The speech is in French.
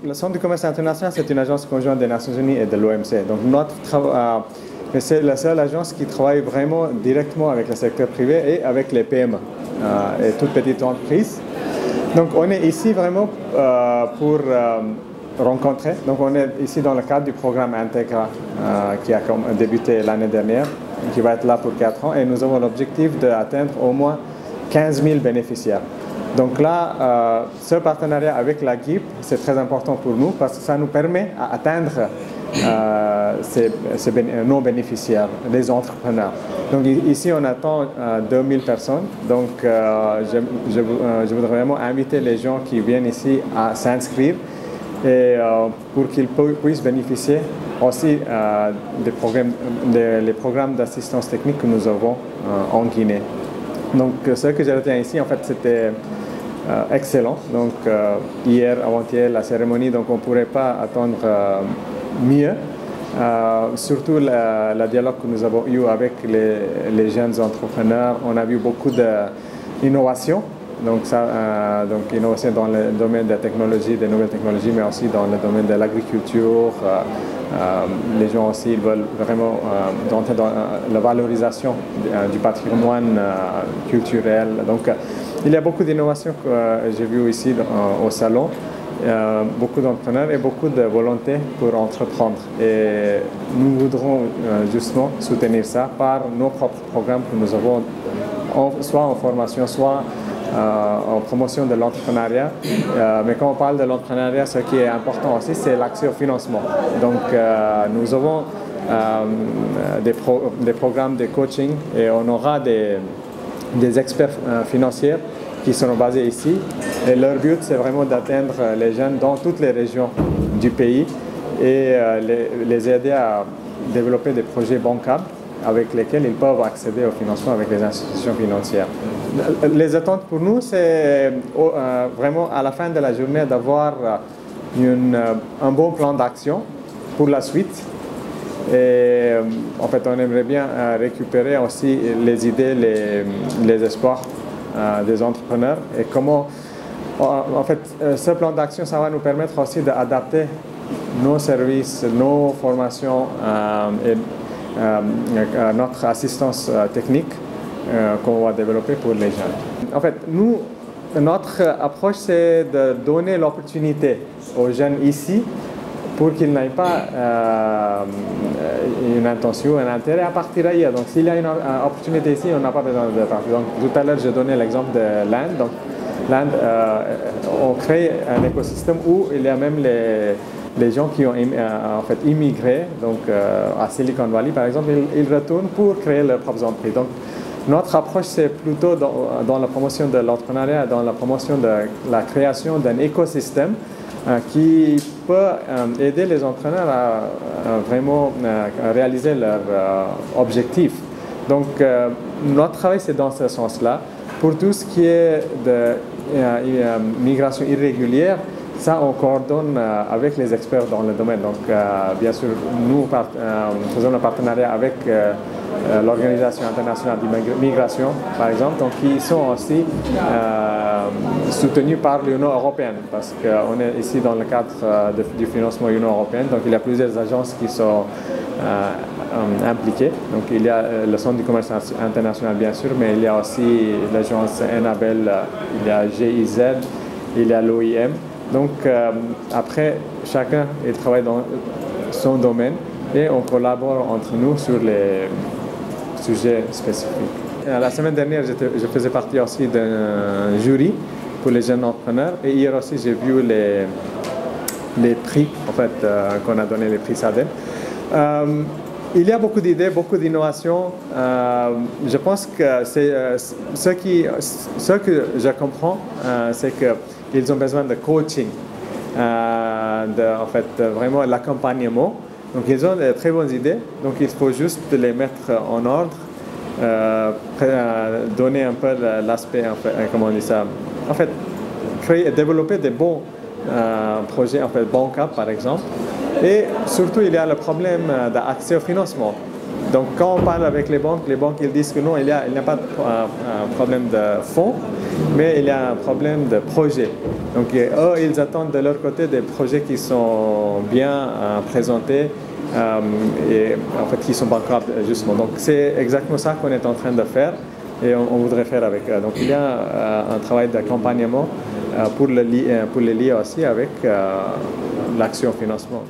Le Centre du commerce international, c'est une agence conjointe des Nations Unies et de l'OMC. Donc, c'est la seule agence qui travaille vraiment directement avec le secteur privé et avec les PME et toutes petites entreprises. Donc, on est ici vraiment pour rencontrer. Donc, on est ici dans le cadre du programme Integra qui a débuté l'année dernière, qui va être là pour 4 ans. Et nous avons l'objectif d'atteindre au moins 15 000 bénéficiaires. Donc là, ce partenariat avec la GIP, c'est très important pour nous parce que ça nous permet d'atteindre nos bénéficiaires, les entrepreneurs. Donc ici, on attend 2000 personnes. Donc je voudrais vraiment inviter les gens qui viennent ici à s'inscrire et pour qu'ils puissent bénéficier aussi des programmes d'assistance technique que nous avons en Guinée. Donc ce que je retiens ici, en fait, c'était excellent. Donc hier, avant-hier, la cérémonie, donc on ne pourrait pas attendre mieux. Surtout le dialogue que nous avons eu avec les jeunes entrepreneurs. On a vu beaucoup d'innovation. Donc innovation dans le domaine de la technologie, des nouvelles technologies, mais aussi dans le domaine de l'agriculture. Les gens aussi ils veulent vraiment entrer dans la valorisation du patrimoine culturel. Donc il y a beaucoup d'innovations que j'ai vues ici au salon, beaucoup d'entrepreneurs et beaucoup de volonté pour entreprendre. Et nous voudrons justement soutenir ça par nos propres programmes que nous avons, soit en formation, soit en promotion de l'entrepreneuriat. Mais quand on parle de l'entrepreneuriat, ce qui est important aussi, c'est l'accès au financement. Donc nous avons des programmes de coaching et on aura des experts financiers qui seront basés ici. Et leur but, c'est vraiment d'atteindre les jeunes dans toutes les régions du pays et les aider à développer des projets bancables avec lesquels ils peuvent accéder au financement avec les institutions financières. Les attentes pour nous, c'est vraiment à la fin de la journée d'avoir un bon plan d'action pour la suite. Et en fait, on aimerait bien récupérer aussi les idées, les espoirs des entrepreneurs et comment, en fait, ce plan d'action, ça va nous permettre aussi d'adapter nos services, nos formations et notre assistance technique qu'on va développer pour les jeunes. En fait, notre approche, c'est de donner l'opportunité aux jeunes ici pour qu'ils n'aient pas une intention, un intérêt à partir ailleurs. Donc, s'il y a une opportunité ici, on n'a pas besoin de partir. Donc, tout à l'heure, j'ai donné l'exemple de l'Inde. Donc, l'Inde, on crée un écosystème où il y a même les gens qui ont en fait immigré, donc à Silicon Valley par exemple, ils retournent pour créer leurs propres entreprises. Donc notre approche c'est plutôt dans la promotion de l'entrepreneuriat, dans la promotion de la création d'un écosystème qui peut aider les entrepreneurs à vraiment réaliser leurs objectifs. Donc notre travail c'est dans ce sens-là. Pour tout ce qui est de migration irrégulière, ça, on coordonne avec les experts dans le domaine. Donc, bien sûr, nous faisons un partenariat avec l'Organisation internationale de migration, par exemple, donc, qui sont aussi soutenus par l'Union européenne, parce qu'on est ici dans le cadre du financement Union européenne. Donc, il y a plusieurs agences qui sont impliquées. Donc, il y a le Centre du commerce international, bien sûr, mais il y a aussi l'agence Enabel, il y a GIZ, il y a l'OIM. Donc, après, chacun il travaille dans son domaine et on collabore entre nous sur les sujets spécifiques. La semaine dernière, je faisais partie aussi d'un jury pour les jeunes entrepreneurs et hier aussi, j'ai vu les prix en fait, qu'on a donné, les prix SADEM. Il y a beaucoup d'idées, beaucoup d'innovations. Je pense que ce que je comprends, c'est qu'ils ont besoin de coaching, en fait, vraiment l'accompagnement. Donc, ils ont de très bonnes idées. Donc, il faut juste les mettre en ordre, donner un peu l'aspect, en fait, comment on dit ça, en fait, développer des bons projets, en fait, bancables, par exemple. Et surtout, il y a le problème d'accès au financement. Donc quand on parle avec les banques ils disent que non, il n'y a pas un problème de fonds, mais il y a un problème de projet. Donc eux, ils attendent de leur côté des projets qui sont bien présentés et en fait qui sont bancables justement. Donc c'est exactement ça qu'on est en train de faire et on voudrait faire avec eux. Donc il y a un travail d'accompagnement pour les lier aussi avec l'action financement.